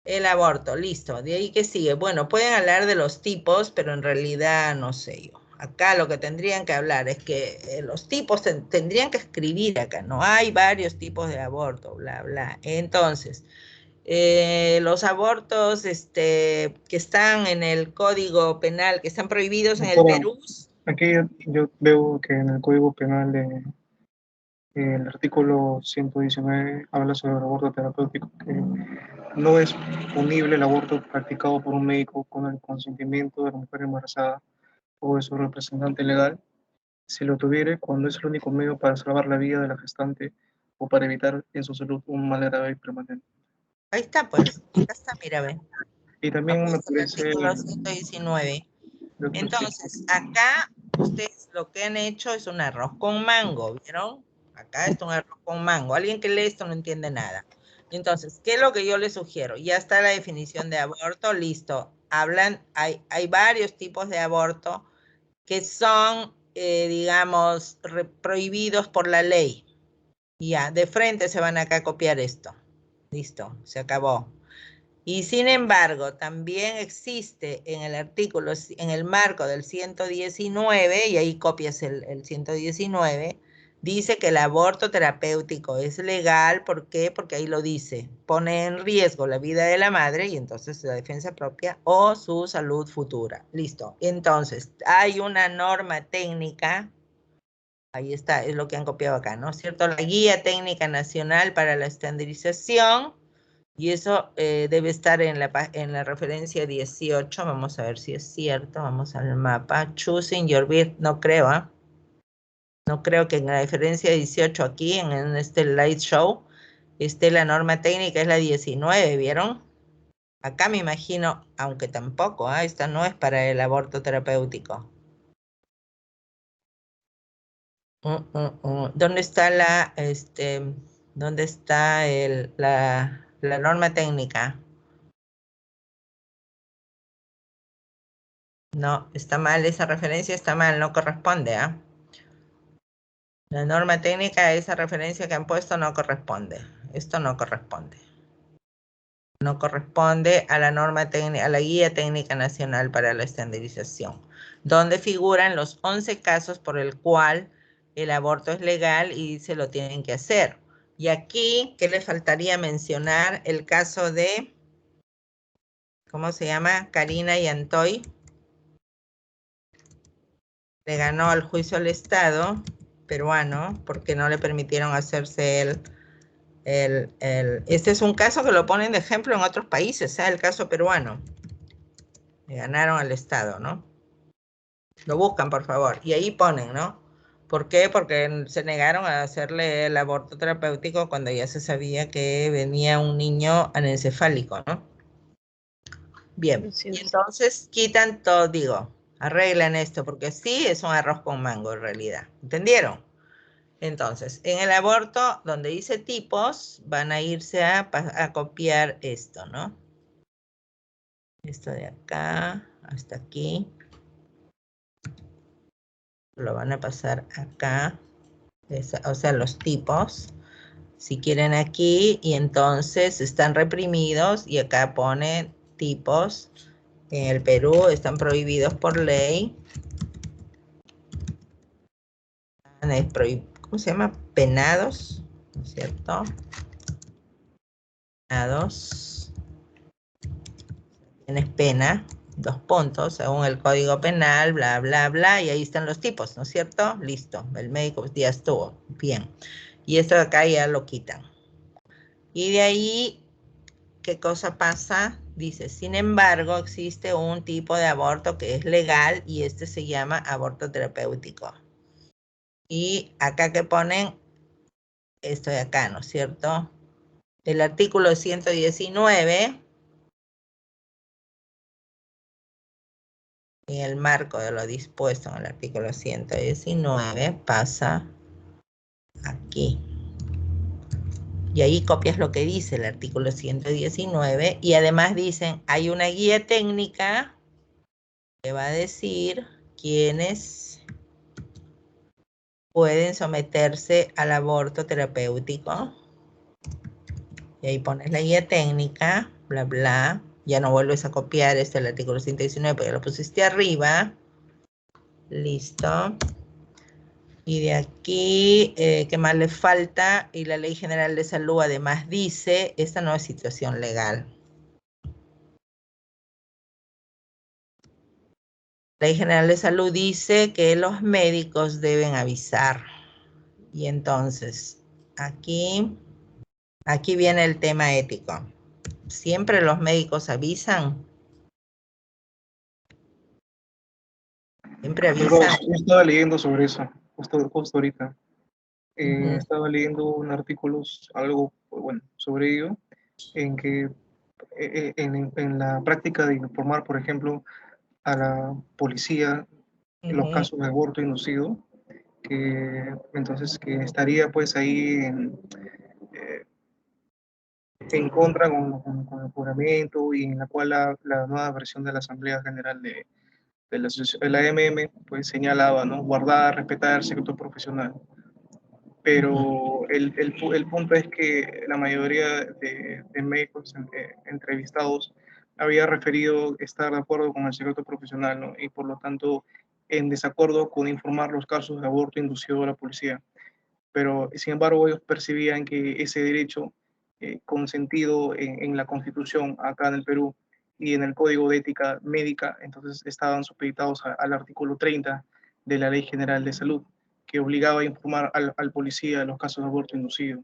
el aborto, listo. De ahí que sigue. Bueno, pueden hablar de los tipos, pero en realidad no sé yo. Acá lo que tendrían que hablar es que los tipos tendrían que escribir acá, ¿no? Hay varios tipos de aborto, bla, bla. Entonces, los abortos que están en el Código Penal, que están prohibidos en el Doctora, Perú. aquí yo veo que en el Código Penal El artículo 119 habla sobre el aborto terapéutico, que no es punible el aborto practicado por un médico con el consentimiento de la mujer embarazada o de su representante legal, si lo tuviere, cuando es el único medio para salvar la vida de la gestante o para evitar en su salud un mal grave y permanente. Ahí está, pues. Acá está, mira, ve. Y también me Apuesto el parece, artículo 119. doctor, sí, Entonces, acá ustedes lo que han hecho es un arroz con mango, ¿vieron? Acá está un arroz con mango. Alguien que lee esto no entiende nada. Entonces, ¿qué es lo que yo les sugiero? Ya está la definición de aborto, listo. Hay varios tipos de aborto que son, digamos, prohibidos por la ley. Ya, de frente se van acá a copiar esto. Listo, se acabó. Y sin embargo, también existe en el artículo, en el marco del 119, y ahí copias el 119, dice que el aborto terapéutico es legal. ¿Por qué? Porque ahí lo dice. Pone en riesgo la vida de la madre y entonces la defensa propia o su salud futura. Listo. Entonces, hay una norma técnica. Ahí está, es lo que han copiado acá, ¿no es cierto? La Guía Técnica Nacional para la Estandarización, y eso debe estar en la referencia 18. Vamos a ver si es cierto. Vamos al mapa. Choosing your birth. No creo, ¿ah? No creo que en la referencia 18 aquí, en este light show, esté la norma técnica, es la 19, ¿vieron? Acá me imagino, aunque tampoco, ¿ah? Esta no es para el aborto terapéutico. ¿Dónde está dónde está la norma técnica? No, está mal, esa referencia está mal, no corresponde, ¿ah? La norma técnica, esa referencia que han puesto no corresponde. Esto no corresponde. No corresponde a la norma técnica, a la Guía Técnica Nacional para la Estandarización, donde figuran los 11 casos por el cual el aborto es legal y se lo tienen que hacer. Y aquí, ¿qué le faltaría mencionar? El caso de, ¿cómo se llama? Karina Yantoy. Le ganó al juicio al Estado peruano porque no le permitieron hacerse este es un caso que lo ponen de ejemplo en otros países, el caso peruano. Le ganaron al Estado, ¿no? Lo buscan, por favor. Y ahí ponen, ¿no? ¿Por qué? Porque se negaron a hacerle el aborto terapéutico cuando ya se sabía que venía un niño anencefálico, ¿no? Bien, y entonces quitan todo, digo, arreglan esto, porque sí es un arroz con mango en realidad. ¿Entendieron? Entonces, en el aborto, donde dice tipos, van a irse a copiar esto, ¿no? Esto de acá hasta aquí. Lo van a pasar acá. O sea, los tipos. Si quieren aquí, y entonces están reprimidos, y acá pone tipos. En el Perú están prohibidos por ley. ¿Cómo se llama? Penados, ¿no es cierto? Penados. Tienes pena, 2 puntos, según el Código Penal, bla, bla, bla, y ahí están los tipos, ¿no es cierto? Listo, el médico ya estuvo, bien. Y esto de acá ya lo quitan. Y de ahí, ¿qué cosa pasa? Dice, sin embargo, existe un tipo de aborto que es legal y este se llama aborto terapéutico. Y acá que ponen esto de acá, ¿no es cierto? El artículo 119, en el marco de lo dispuesto en el artículo 119, pasa aquí. Y ahí copias lo que dice el artículo 119 y además dicen, hay una guía técnica que va a decir quiénes pueden someterse al aborto terapéutico. Y ahí pones la guía técnica, bla, bla. Ya no vuelves a copiar el artículo 119 porque lo pusiste arriba. Listo. Y de aquí, ¿qué más le falta? Y la Ley General de Salud además dice, esta no es situación legal. La Ley General de Salud dice que los médicos deben avisar. Y entonces, aquí viene el tema ético. ¿Siempre los médicos avisan? ¿Siempre avisan? Yo estaba leyendo sobre eso, justo ahorita. Ujú. Estaba leyendo un artículo, algo, bueno, sobre ello, en que en la práctica de informar, por ejemplo, a la policía en los Ujú. casos de aborto inducido, que entonces que estaría pues ahí en contra con el juramento y en la cual la nueva versión de la Asamblea General de la AMM pues señalaba, ¿no? Guardar, respetar el secreto profesional. Pero el punto es que la mayoría de médicos entrevistados había referido estar de acuerdo con el secreto profesional, ¿no? Y por lo tanto en desacuerdo con informar los casos de aborto inducido a la policía. Pero sin embargo ellos percibían que ese derecho consentido en la Constitución acá en el Perú y en el Código de Ética Médica, entonces estaban supeditados al artículo 30 de la Ley General de Salud, que obligaba a informar al policía de los casos de aborto inducido.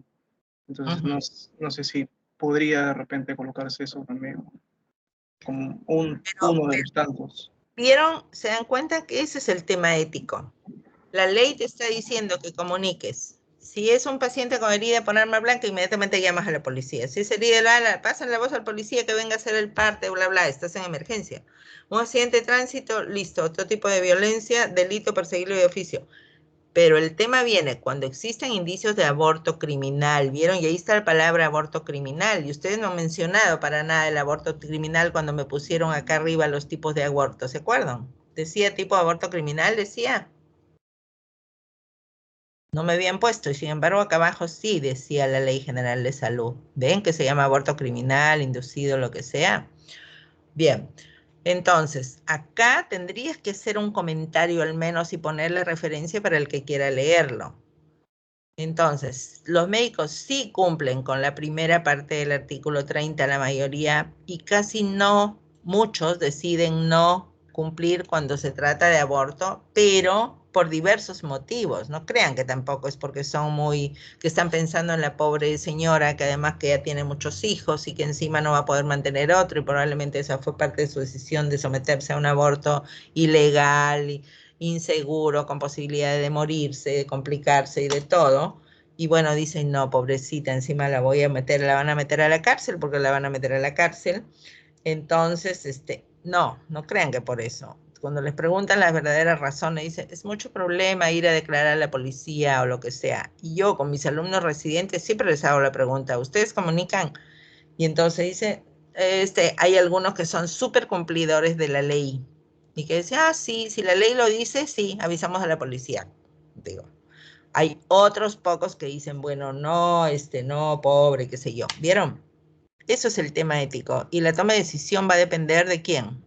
Entonces, Ujú. no sé si podría de repente colocarse eso también como Pero, uno de los tantos. ¿vieron? ¿Se dan cuenta que ese es el tema ético? La ley te está diciendo que comuniques. Si es un paciente con herida por arma blanca, inmediatamente llamas a la policía. Si es herida, pasan la voz al policía que venga a hacer el parte, bla, bla, estás en emergencia. Un accidente de tránsito, listo. Otro tipo de violencia, delito, perseguirlo de oficio. Pero el tema viene cuando existen indicios de aborto criminal, ¿vieron? Y ahí está la palabra aborto criminal. Y ustedes no han mencionado para nada el aborto criminal cuando me pusieron acá arriba los tipos de aborto, ¿se acuerdan? Decía tipo de aborto criminal, decía. No me habían puesto, y sin embargo acá abajo sí decía la Ley General de Salud. ¿Ven que se llama aborto criminal, inducido, lo que sea? Bien, entonces, acá tendrías que hacer un comentario al menos y ponerle referencia para el que quiera leerlo. Entonces, los médicos sí cumplen con la primera parte del artículo 30, la mayoría, y casi no, muchos deciden no cumplir cuando se trata de aborto, pero por diversos motivos. No crean que tampoco es porque son que están pensando en la pobre señora, que además que ya tiene muchos hijos y que encima no va a poder mantener otro, y probablemente esa fue parte de su decisión de someterse a un aborto ilegal, inseguro, con posibilidad de morirse, de complicarse y de todo. Y bueno, dicen, no, pobrecita, encima la van a meter a la cárcel porque la van a meter a la cárcel. Entonces, no crean que por eso. Cuando les preguntan las verdaderas razones, dicen, es mucho problema ir a declarar a la policía o lo que sea. Y yo con mis alumnos residentes siempre les hago la pregunta, ¿ustedes comunican? Y entonces dice, hay algunos que son súper cumplidores de la ley y que dicen, sí, si la ley lo dice, sí, avisamos a la policía. Digo, hay otros pocos que dicen, bueno, no, no, pobre, qué sé yo. ¿Vieron? Eso es el tema ético. Y la toma de decisión va a depender de quién.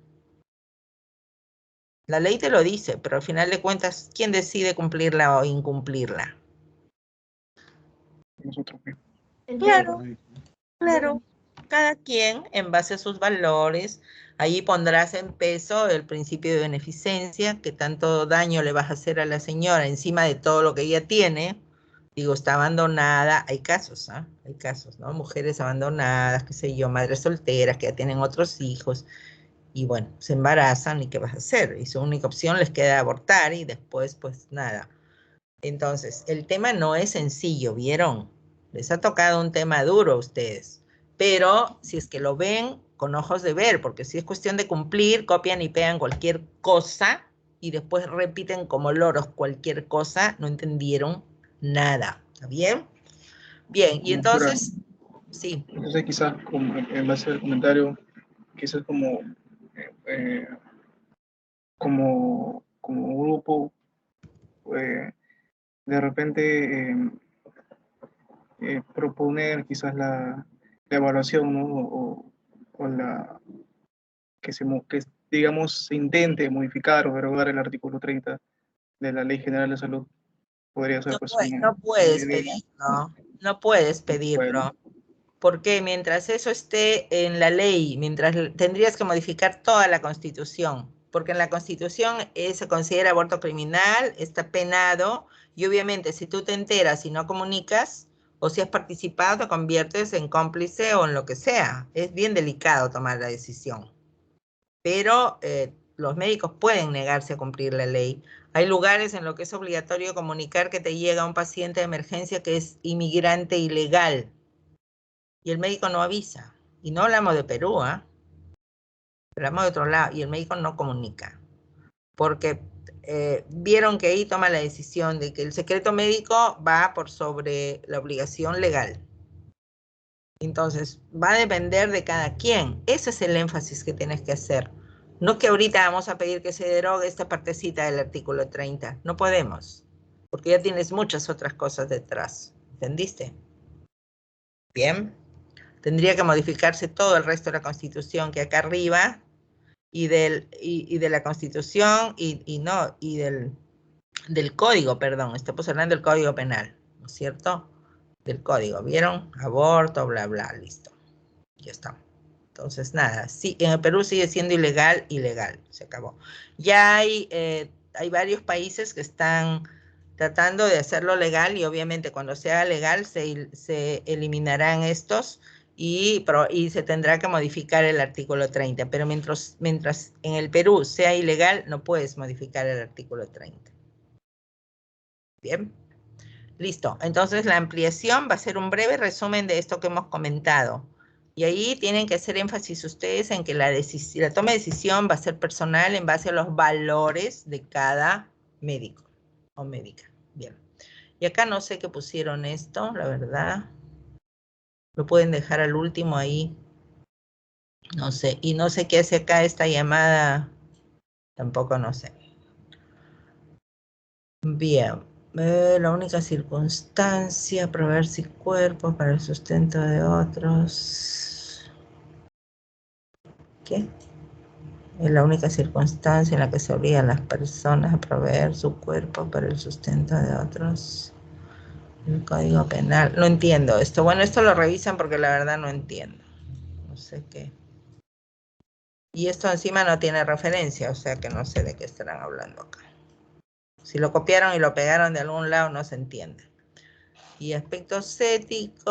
La ley te lo dice, pero al final de cuentas, ¿quién decide cumplirla o incumplirla? Nosotros mismos. Claro, claro. Cada quien, en base a sus valores, ahí pondrás en peso el principio de beneficencia, que tanto daño le vas a hacer a la señora encima de todo lo que ella tiene. Digo, está abandonada, hay casos, hay casos, ¿no? Mujeres abandonadas, qué sé yo, madres solteras que ya tienen otros hijos y bueno, se embarazan y ¿qué vas a hacer? Y su única opción les queda abortar y después pues nada. Entonces, el tema no es sencillo, ¿vieron? Les ha tocado un tema duro a ustedes, pero si es que lo ven con ojos de ver, porque si es cuestión de cumplir, copian y pegan cualquier cosa y después repiten como loros cualquier cosa, no entendieron nada, ¿está bien? Bien, y Pero, entonces, sí. entonces quizás en base al comentario, quizás eh, como grupo, de repente proponer quizás la evaluación, ¿no? O que digamos se intente modificar o derogar el artículo 30 de la Ley General de Salud. Podría ser pues No una puedes idea. pedirlo, no puedes Bueno, pedirlo. Porque mientras eso esté en la ley, tendrías que modificar toda la Constitución, porque en la Constitución se considera aborto criminal, está penado, y obviamente si tú te enteras y no comunicas, o si has participado, te conviertes en cómplice o en lo que sea. Es bien delicado tomar la decisión. Pero los médicos pueden negarse a cumplir la ley. Hay lugares en los que es obligatorio comunicar que te llega un paciente de emergencia que es inmigrante ilegal. Y el médico no avisa. Y no hablamos de Perú, ¿ah? Hablamos de otro lado. Y el médico no comunica. Porque vieron que ahí toma la decisión de que el secreto médico va por sobre la obligación legal. Entonces, va a depender de cada quien. Ese es el énfasis que tienes que hacer. No que ahorita vamos a pedir que se derogue esta partecita del artículo 30. No podemos, porque ya tienes muchas otras cosas detrás. ¿Entendiste? Bien. Tendría que modificarse todo el resto de la Constitución que acá arriba, y de la Constitución, y del Código, perdón. Estamos hablando del Código Penal, ¿no es cierto? Del Código. ¿Vieron? Aborto, bla, bla, listo. Ya está. Entonces, nada, sí, en el Perú sigue siendo ilegal, se acabó. Ya hay varios países que están tratando de hacerlo legal, y obviamente cuando sea legal se eliminarán estos y se tendrá que modificar el artículo 30. Pero mientras en el Perú sea ilegal, no puedes modificar el artículo 30. Bien. Listo. Entonces la ampliación va a ser un breve resumen de esto que hemos comentado. Y ahí tienen que hacer énfasis ustedes en que la toma de decisión va a ser personal en base a los valores de cada médico o médica. Bien. Y acá no sé qué pusieron esto, la verdad. Lo pueden dejar al último ahí. No sé. Y no sé qué hace acá esta llamada. Tampoco no sé. Bien. La única circunstancia, proveer sin cuerpo para el sustento de otros. ¿Qué? Es la única circunstancia en la que se obligan las personas a proveer su cuerpo para el sustento de otros. El Código Penal. No entiendo esto. Bueno, esto lo revisan porque la verdad no entiendo. No sé qué. Y esto encima no tiene referencia, o sea que no sé de qué estarán hablando acá. Si lo copiaron y lo pegaron de algún lado, no se entiende. Y aspectos éticos.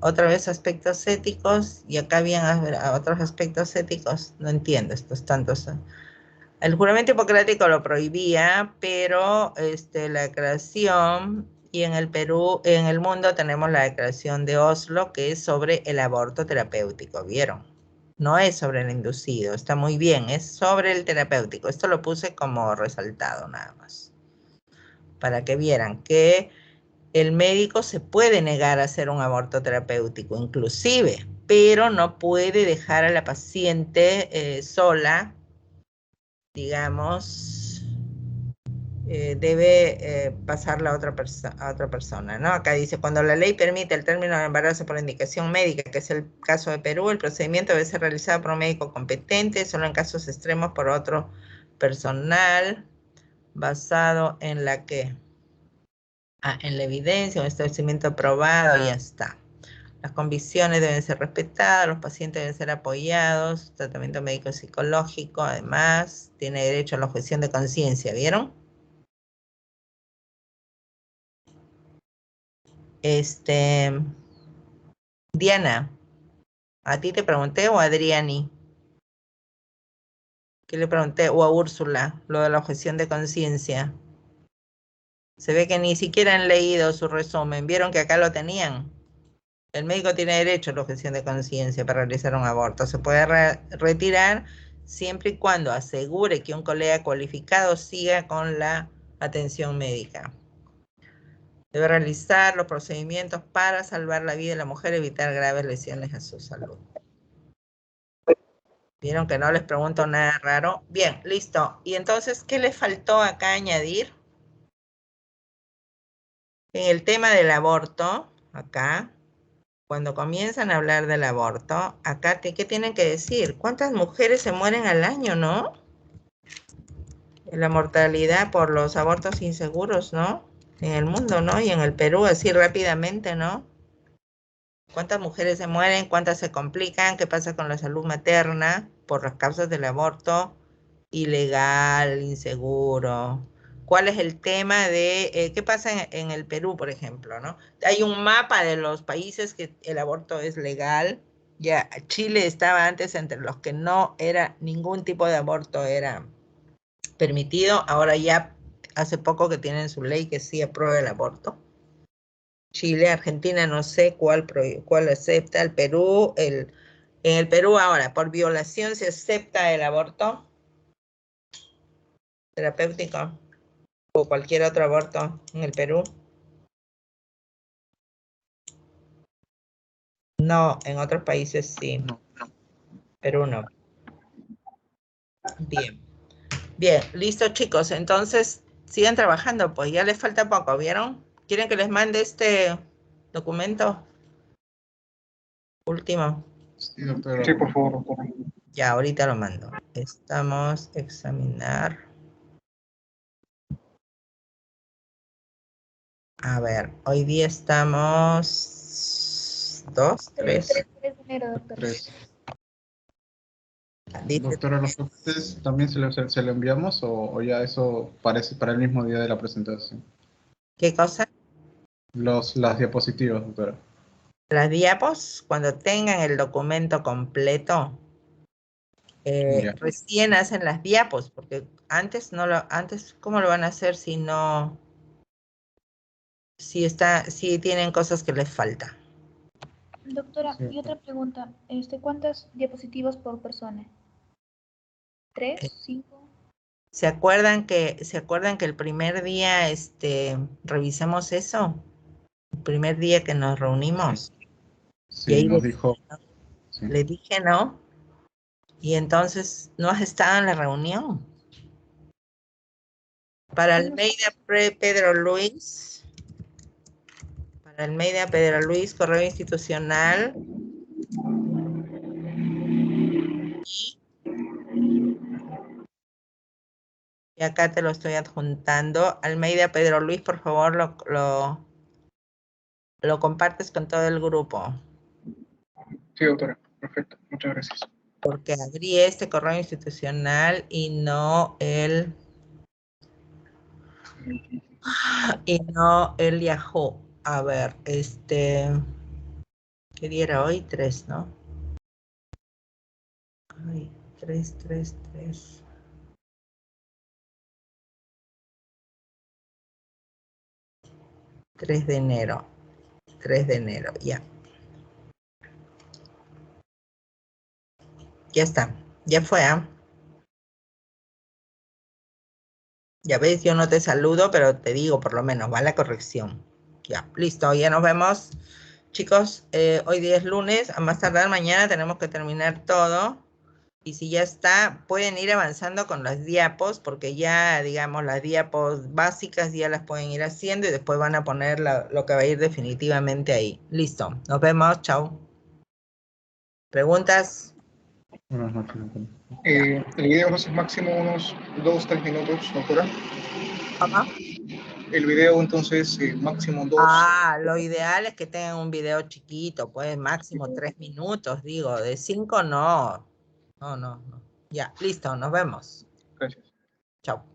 Otra vez aspectos éticos. Y acá habían otros aspectos éticos. No entiendo estos tantos. El juramento hipocrático lo prohibía, pero la declaración, y en el Perú, en el mundo tenemos la declaración de Oslo, que es sobre el aborto terapéutico, ¿vieron? No es sobre el inducido, está muy bien, es sobre el terapéutico. Esto lo puse como resaltado nada más, para que vieran que el médico se puede negar a hacer un aborto terapéutico, inclusive, pero no puede dejar a la paciente sola, digamos, debe pasarla a otra persona, ¿no? Acá dice, cuando la ley permite el término de embarazo por indicación médica, que es el caso de Perú, el procedimiento debe ser realizado por un médico competente, solo en casos extremos por otro personal, basado en la que... en la evidencia, un establecimiento aprobado, y ya está. Las convicciones deben ser respetadas, los pacientes deben ser apoyados, tratamiento médico psicológico, además, tiene derecho a la objeción de conciencia, ¿vieron? Diana, ¿a ti te pregunté o a Adriani? ¿Qué le pregunté? O a Úrsula, lo de la objeción de conciencia. Se ve que ni siquiera han leído su resumen. ¿Vieron que acá lo tenían? El médico tiene derecho a la objeción de conciencia para realizar un aborto. Se puede retirar siempre y cuando asegure que un colega cualificado siga con la atención médica. Debe realizar los procedimientos para salvar la vida de la mujer y evitar graves lesiones a su salud. ¿Vieron que no les pregunto nada raro? Bien, listo. Y entonces, ¿qué les faltó acá añadir? En el tema del aborto, acá, cuando comienzan a hablar del aborto, acá, ¿qué tienen que decir? ¿Cuántas mujeres se mueren al año, no? La mortalidad por los abortos inseguros, ¿no? En el mundo, ¿no? Y en el Perú, así rápidamente, ¿no? ¿Cuántas mujeres se mueren? ¿Cuántas se complican? ¿Qué pasa con la salud materna por las causas del aborto ilegal, inseguro? ¿Cuál es el tema de qué pasa en el Perú, por ejemplo, ¿no? Hay un mapa de los países que el aborto es legal. Ya Chile estaba antes entre los que no era ningún tipo de aborto era permitido. Ahora ya hace poco que tienen su ley que sí aprueba el aborto. Chile, Argentina, no sé cuál acepta. El Perú, en el Perú ahora, por violación se acepta el aborto terapéutico o cualquier otro aborto en el Perú. No, en otros países sí. No. Perú no. Bien. Bien, listo chicos. Entonces, sigan trabajando, pues ya les falta poco, ¿vieron? ¿Quieren que les mande este documento? Último. Sí, doctora. Sí, por favor, doctora. Ya, ahorita lo mando. Estamos examinar. A ver, hoy día estamos 2, 3. 3 de enero, doctor. 3. Dice, Doctora, ¿los papeles también se lo enviamos o ya eso parece para el mismo día de la presentación? ¿qué cosa? Las diapositivas, doctora. Las diapos, cuando tengan el documento completo, Ya. recién hacen las diapos, porque antes ¿cómo lo van a hacer si no, si tienen cosas que les falta? Doctora, Sí. y otra pregunta, ¿cuántas diapositivas por persona? ¿3? ¿5? ¿Se acuerdan que el primer día revisamos eso? El primer día que nos reunimos. Y Sí, ahí nos dijo. Sí. le dije no. Y entonces no has estado en la reunión. Para Almeida Pedro Luis. Para Almeida Pedro Luis, correo institucional. Y acá te lo estoy adjuntando. Almeida Pedro Luis, por favor, lo compartes con todo el grupo. Sí, doctora. Perfecto. Muchas gracias. Porque abrí este correo institucional y no el Yahoo. A ver, ¿qué día era hoy? 3, ¿no? Ay, 3. 3 de enero. 3 de enero, ya. Ya está. Ya fue, ¿ah? Ya ves, yo no te saludo, pero te digo, por lo menos, va la corrección. Ya, listo, ya nos vemos. Chicos, hoy día es lunes, a más tardar mañana tenemos que terminar todo. Y si ya está, pueden ir avanzando con las diapos, porque ya, digamos, las diapos básicas ya las pueden ir haciendo y después van a poner lo que va a ir definitivamente ahí. Listo, nos vemos, chao. ¿Preguntas? Buenas noches, doctora. El video es máximo unos 2-3 minutos, doctora. ¿Cómo? El video entonces máximo 2. Lo ideal es que tengan un video chiquito, pues máximo 3 minutos, digo, de 5 no. No. Ya, listo, nos vemos. Gracias. Chao.